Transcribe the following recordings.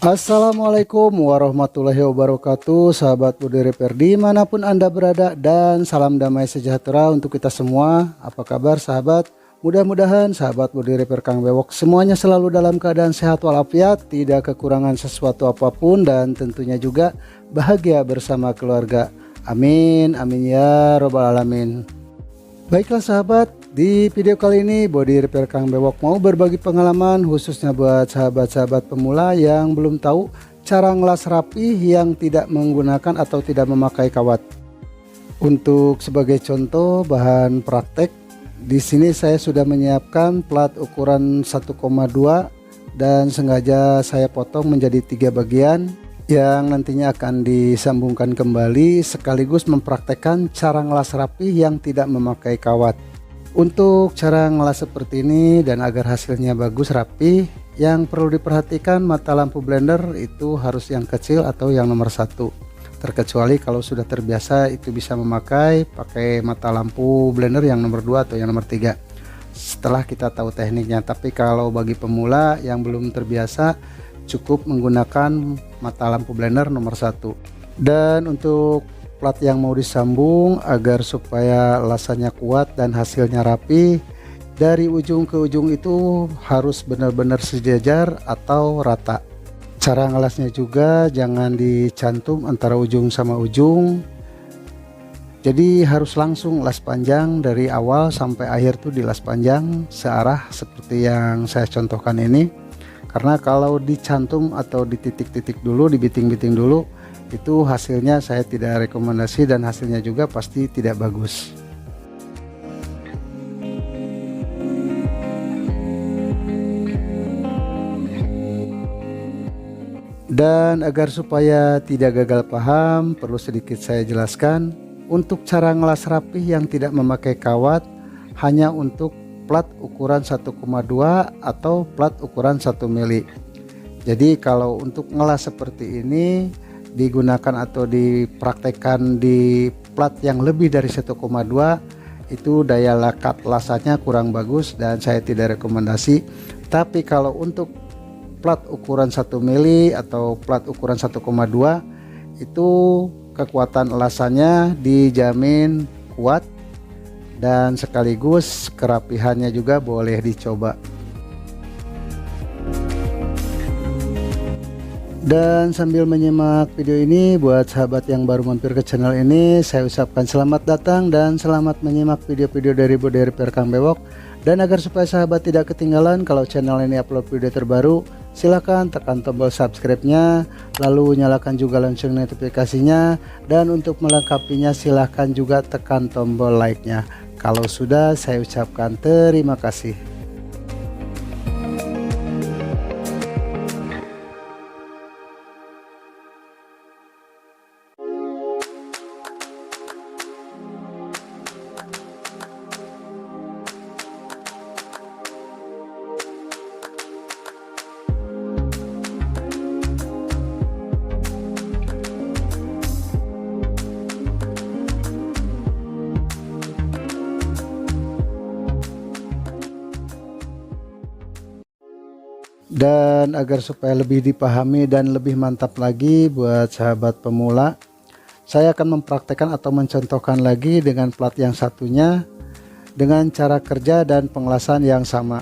Assalamualaikum warahmatullahi wabarakatuh, sahabat body repair dimanapun Anda berada, dan salam damai sejahtera untuk kita semua. Apa kabar sahabat? Mudah-mudahan sahabat body repair Kang Bewok semuanya selalu dalam keadaan sehat walafiat, tidak kekurangan sesuatu apapun, dan tentunya juga bahagia bersama keluarga. Amin, amin ya robbal alamin. Baiklah sahabat, di video kali ini body repair Kang Bewok mau berbagi pengalaman khususnya buat sahabat-sahabat pemula yang belum tahu cara ngelas rapi yang tidak menggunakan atau tidak memakai kawat. Untuk sebagai contoh bahan praktek, di sini saya sudah menyiapkan plat ukuran 1,2 dan sengaja saya potong menjadi 3 bagian yang nantinya akan disambungkan kembali, sekaligus mempraktekkan cara ngelas rapi yang tidak memakai kawat. Untuk cara ngelas seperti ini dan agar hasilnya bagus rapi, yang perlu diperhatikan mata lampu blender itu harus yang kecil atau yang nomor 1. Terkecuali kalau sudah terbiasa itu bisa pakai mata lampu blender yang nomor 2 atau yang nomor 3 setelah kita tahu tekniknya. Tapi kalau bagi pemula yang belum terbiasa, cukup menggunakan mata lampu blender nomor 1. Dan untuk plat yang mau disambung agar supaya lasannya kuat dan hasilnya rapi, dari ujung ke ujung itu harus benar-benar sejajar atau rata. Cara ngelasnya juga jangan dicantum antara ujung sama ujung, jadi harus langsung las panjang dari awal sampai akhir tuh dilas panjang searah seperti yang saya contohkan ini. Karena kalau dicantum atau dititik-titik dulu, dibiting-biting dulu, itu hasilnya saya tidak rekomendasi dan hasilnya juga pasti tidak bagus. Dan agar supaya tidak gagal paham, perlu sedikit saya jelaskan. Untuk cara ngelas rapih yang tidak memakai kawat, hanya untuk plat ukuran 1,2 atau plat ukuran 1 mili. Jadi kalau untuk ngelas seperti ini digunakan atau dipraktekkan di plat yang lebih dari 1,2, itu daya lekat lasanya kurang bagus dan saya tidak rekomendasi. Tapi kalau untuk plat ukuran 1 mili atau plat ukuran 1,2, itu kekuatan elasannya dijamin kuat dan sekaligus kerapihannya juga boleh dicoba. Dan sambil menyimak video ini, buat sahabat yang baru mampir ke channel ini, saya ucapkan selamat datang dan selamat menyimak video-video dari body repair Kang Bewok. Dan agar supaya sahabat tidak ketinggalan kalau channel ini upload video terbaru, silahkan tekan tombol subscribe-nya, lalu nyalakan juga lonceng notifikasinya, dan untuk melengkapinya silahkan juga tekan tombol like-nya. Kalau sudah, saya ucapkan terima kasih. Dan agar supaya lebih dipahami dan lebih mantap lagi buat sahabat pemula, saya akan mempraktekkan atau mencontohkan lagi dengan plat yang satunya dengan cara kerja dan pengelasan yang sama.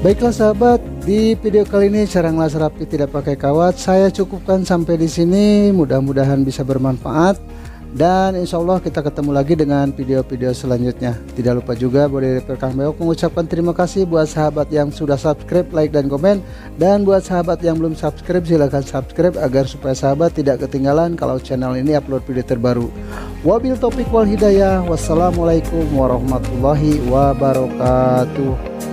Baiklah sahabat, di video kali ini cara ngelas rapi tidak pakai kawat saya cukupkan sampai di sini. Mudah-mudahan bisa bermanfaat dan insya Allah kita ketemu lagi dengan video-video selanjutnya. Tidak lupa juga Body Repair Kang Bewok mengucapkan terima kasih buat sahabat yang sudah subscribe, like dan komen, dan buat sahabat yang belum subscribe silahkan subscribe agar supaya sahabat tidak ketinggalan kalau channel ini upload video terbaru. Wabil taufiq wal hidayah, wassalamualaikum warahmatullahi wabarakatuh.